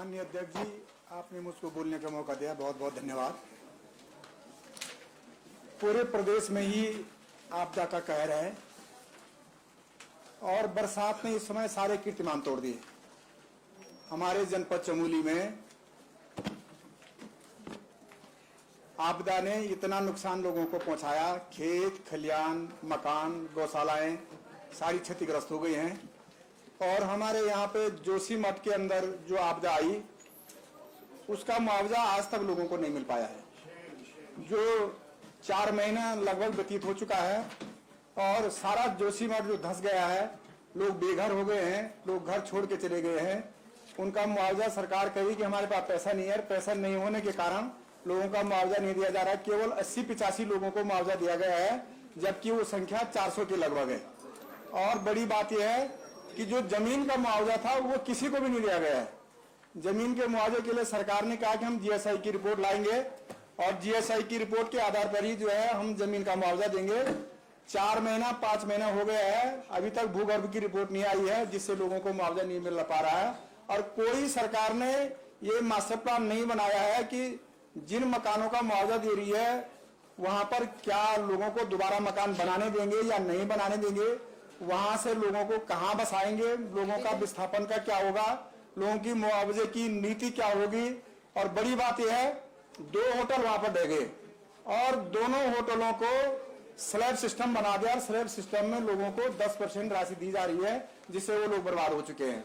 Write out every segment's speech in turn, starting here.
माननीय अध्यक्ष जी, आपने मुझको बोलने का मौका दिया, बहुत बहुत धन्यवाद। पूरे प्रदेश में ही आपदा का कहर है और बरसात ने इस समय सारे कीर्तिमान तोड़ दिए। हमारे जनपद चमोली में आपदा ने इतना नुकसान लोगों को पहुंचाया, खेत खलियान, मकान, गौशालाएं सारी क्षतिग्रस्त हो गई हैं। और हमारे यहाँ पे जोशी मठ के अंदर जो आपदा आई उसका मुआवजा आज तक लोगों को नहीं मिल पाया है। जो 4 महीना लगभग व्यतीत हो चुका है और सारा जोशी मठ जो धंस गया है, लोग बेघर हो गए हैं, लोग घर छोड़ के चले गए हैं। उनका मुआवजा सरकार कही कि हमारे पास पैसा नहीं है, पैसा नहीं होने के कारण लोगों का मुआवजा नहीं दिया जा रहा है। केवल 80-85 लोगों को मुआवजा दिया गया है, जबकि वो संख्या 400 के लगभग है। और बड़ी बात यह है कि जो जमीन का मुआवजा था वो किसी को भी नहीं दिया गया है। जमीन के मुआवजे के लिए सरकार ने कहा कि हम जीएसआई की रिपोर्ट लाएंगे और जीएसआई की रिपोर्ट के आधार पर ही जो है हम जमीन का मुआवजा देंगे। 4 महीना 5 महीना हो गया है, अभी तक भूगर्भ की रिपोर्ट नहीं आई है, जिससे लोगों को मुआवजा नहीं मिल पा रहा है। और कोई सरकार ने ये मास्टर प्लान नहीं बनाया है कि जिन मकानों का मुआवजा दे रही है वहां पर क्या लोगों को दोबारा मकान बनाने देंगे या नहीं बनाने देंगे, वहां से लोगों को कहां बसाएंगे, लोगों का विस्थापन का क्या होगा, लोगों की मुआवजे की नीति क्या होगी। और बड़ी बात यह है, 2 होटल वहां पर ढह गए और दोनों होटलों को स्लैब सिस्टम बना दिया और स्लैब सिस्टम में लोगों को 10% राशि दी जा रही है, जिससे वो लोग बर्बाद हो चुके हैं।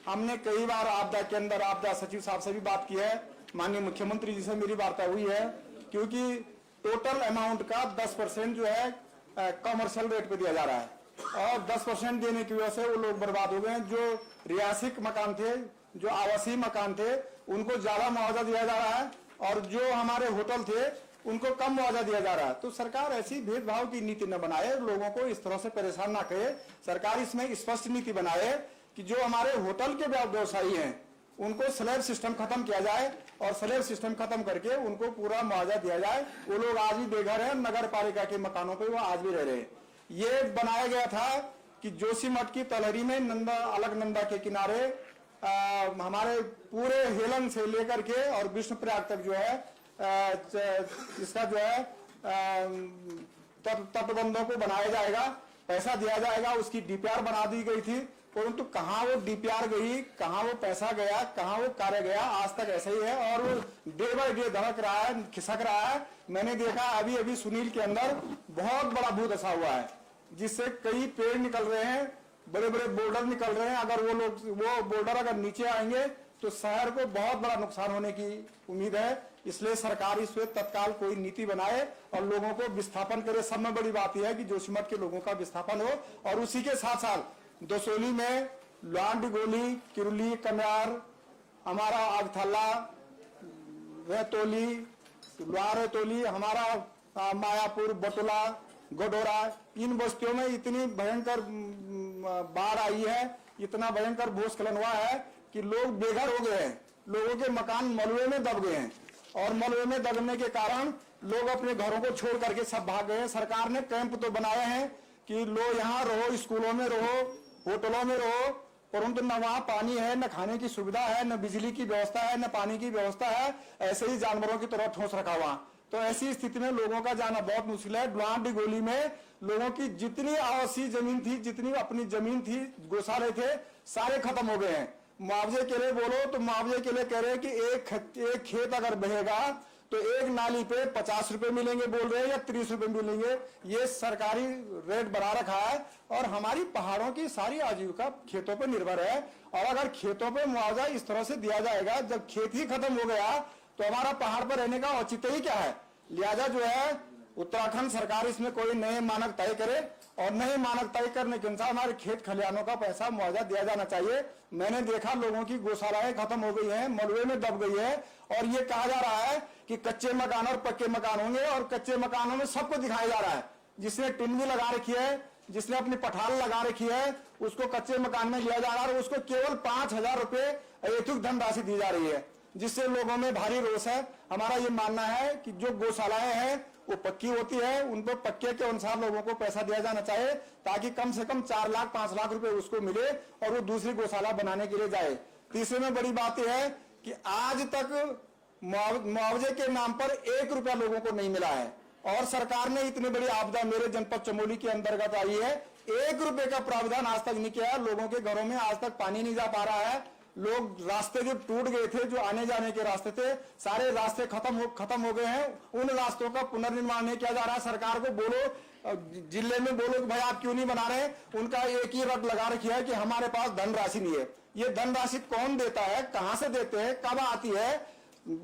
हमने कई बार आपदा के अंदर आपदा सचिव साहब से भी बात की है, माननीय मुख्यमंत्री जी से मेरी वार्ता हुई है, क्योंकि टोटल अमाउंट का 10% जो है कमर्शियल रेट पे दिया जा रहा है और 10% देने की वजह से वो लोग बर्बाद हो गए हैं। जो रियासिक मकान थे, जो आवासीय मकान थे, उनको ज्यादा मुआवजा दिया जा रहा है और जो हमारे होटल थे उनको कम मुआवजा दिया जा रहा है। तो सरकार ऐसी भेदभाव की नीति न बनाए, लोगों को इस तरह से परेशान ना करे। सरकार इसमें स्पष्ट नीति बनाए कि जो हमारे होटल के व्यवसायी हैं उनको स्लैब सिस्टम खत्म किया जाए और स्लैब सिस्टम खत्म करके उनको पूरा मुआवजा दिया जाए। वो लोग आज भी बेघर हैं, नगर पालिका के मकानों पे वो आज भी रह रहे हैं। ये बनाया गया था कि जोशी मठ की तलहरी में अलकनंदा के किनारे हमारे पूरे हेलन से लेकर के और विष्णुप्रयाग तक जो है इसका जो है तटबंधों को बनाया जाएगा, पैसा दिया जाएगा। उसकी डीपीआर बना दी गई थी, परंतु कहाँ वो डीपीआर गई, कहाँ वो पैसा गया, कहाँ वो कार्य गया, आज तक ऐसे ही है और वो डे बाय डे धड़क रहा है, खिसक रहा है। मैंने देखा अभी सुनील के अंदर बहुत बड़ा भूत धसा हुआ है, जिससे कई पेड़ निकल रहे हैं, बड़े बड़े बोल्डर निकल रहे हैं। अगर वो बोल्डर अगर नीचे आएंगे तो शहर को बहुत बड़ा नुकसान होने की उम्मीद है। इसलिए सरकार इस पे तत्काल कोई नीति बनाए और लोगों को विस्थापन करे। सब में बड़ी बात यह है कि जोशी मठ के लोगों का विस्थापन हो और उसी के साथ साथ दसोली में लांडगोली, किरुली, कम्यार, हमारा आगथला, रेतोली, रेतोली, हमारा मायापुर, बटुला, गोडोरा, इन बस्तियों में इतनी भयंकर बाढ़ आई है, इतना भयंकर भूस्खलन हुआ है कि लोग बेघर हो गए हैं। लोगों के मकान मलबे में दब गए हैं और मलबे में दबने के कारण लोग अपने घरों को छोड़ करके सब भाग गए हैं। सरकार ने कैंप तो बनाए हैं कि लोग यहाँ रहो, स्कूलों में रहो, होटलों में रहो, परंतु न वहाँ पानी है, न खाने की सुविधा है, न बिजली की व्यवस्था है, न पानी की व्यवस्था है। ऐसे ही जानवरों की तरह ठोस रखा हुआ। तो ऐसी स्थिति में लोगों का जाना बहुत मुश्किल है। डुलान-डिगोली में लोगों की जितनी आवासीय जमीन थी, जितनी अपनी जमीन थी, गौशाले थे, सारे खत्म हो गए हैं। मुआवजे के लिए बोलो तो मुआवजे के लिए कह रहे हैं कि एक खेत अगर बहेगा तो एक नाली पे 50 रुपए मिलेंगे बोल रहे हैं या 30 रुपए मिलेंगे। ये सरकारी रेट बना रखा है और हमारी पहाड़ों की सारी आजीविका खेतों पर निर्भर है। और अगर खेतों पे मुआवजा इस तरह से दिया जाएगा, जब खेत ही खत्म हो गया तो हमारा पहाड़ पर रहने का औचित्य ही क्या है। लिहाजा जो है उत्तराखंड सरकार इसमें कोई नए मानक तय करे और नए मानक तय करने के अनुसार हमारे खेत खलिहानों का पैसा मुआवजा दिया जाना चाहिए। मैंने देखा लोगों की गौशालाएं खत्म हो गई हैं, मलबे में दब गई है और ये कहा जा रहा है कि कच्चे मकान और पक्के मकान होंगे और कच्चे मकानों में सबको दिखाया जा रहा है। जिसने टिन लगा रखी है, जिसने अपनी पठाल लगा रखी है, उसको कच्चे मकान में लिया जा रहा है और उसको केवल 5,000 रुपए अहेतुक धनराशि दी जा रही है, जिससे लोगों में भारी रोष है। हमारा ये मानना है कि जो गौशालाएं हैं वो पक्की होती है, उन पर पक्के के अनुसार लोगों को पैसा दिया जाना चाहिए, ताकि कम से कम 4 लाख 5 लाख रुपए उसको मिले और वो दूसरी गौशाला बनाने के लिए जाए। तीसरे में बड़ी बात यह है कि आज तक मुआवजे के नाम पर 1 रुपया लोगों को नहीं मिला है। और सरकार ने इतनी बड़ी आपदा मेरे जनपद चमोली के अंतर्गत आई है, 1 रुपए का प्रावधान आज तक नहीं किया। लोगों के घरों में आज तक पानी नहीं जा पा रहा है। लोग रास्ते जो टूट गए थे, जो आने जाने के रास्ते थे, सारे रास्ते खत्म हो गए हैं। उन रास्तों का पुनर्निर्माण नहीं किया जा रहा। सरकार को बोलो, जिले में बोलो कि भाई आप क्यों नहीं बना रहे। उनका एक ही रट लगा रखी है कि हमारे पास धनराशि नहीं है। ये धनराशि कौन देता है, कहां से देते हैं, कब आती है।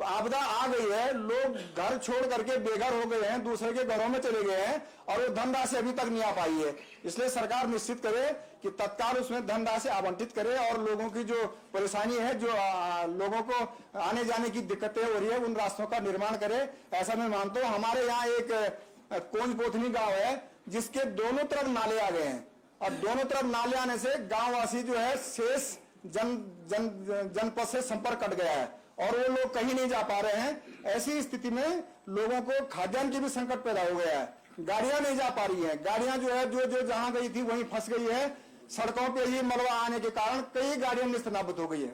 आपदा आ गई है, लोग घर छोड़ करके बेघर हो गए हैं, दूसरे के घरों में चले गए हैं और वो धनराशि अभी तक नहीं आ पाई है। इसलिए सरकार निश्चित करे कि तत्काल उसमें धनराशि आवंटित करे और लोगों की जो परेशानी है, जो लोगों को आने जाने की दिक्कतें हो रही है, उन रास्तों का निर्माण करे। ऐसा मैं मानता हूं। हमारे यहाँ एक कोंजपोथनी गांव है जिसके दोनों तरफ नाले आ गए हैं और दोनों तरफ नाले आने से गांववासी जो है शेष जनपद से संपर्क कट गया है और वो लोग कहीं नहीं जा पा रहे हैं। ऐसी स्थिति में लोगों को खाद्यान्न की भी संकट पैदा हो गया है। गाड़ियां नहीं जा पा रही हैं। गाड़ियां जो है जो जहां गई थी वहीं फंस गई है। सड़कों पे ही मलबा आने के कारण कई गाड़ियां निस्तनाबूत हो गई है,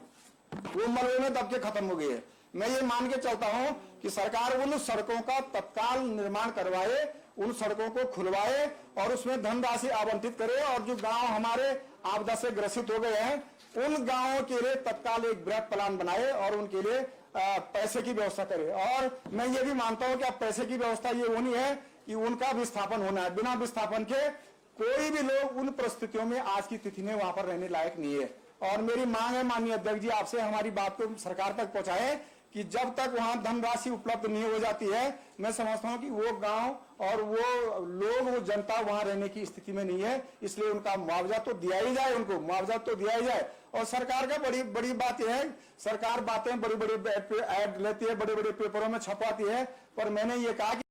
वो मलबे में दब के खत्म हो गई है। मैं ये मान के चलता हूं कि सरकार उन सड़कों का तत्काल निर्माण करवाए, उन सड़कों को खुलवाए और उसमें धनराशि आवंटित करे और जो गांव हमारे आपदा से ग्रसित हो गए हैं उन गांवों के लिए तत्काल एक बृहद प्लान बनाए और उनके लिए पैसे की व्यवस्था करे। और मैं ये भी मानता हूं कि अब पैसे की व्यवस्था ये होनी है कि उनका विस्थापन होना है। बिना विस्थापन के कोई भी लोग उन परिस्थितियों में आज की तिथि में वहां पर रहने लायक नहीं है। और मेरी मांग है माननीय अध्यक्ष जी, आपसे हमारी बात को सरकार तक पहुंचाएं कि जब तक वहां धनराशि उपलब्ध नहीं हो जाती है, मैं समझता हूं कि वो गांव और वो लोग, वो जनता वहां रहने की स्थिति में नहीं है। इसलिए उनका मुआवजा तो दिया ही जाए, उनको मुआवजा तो दिया ही जाए। और सरकार का बड़ी बात यह है, सरकार बातें बड़ी ऐड लेती है, बड़े पेपरों में छपवाती है, पर मैंने ये कहा कि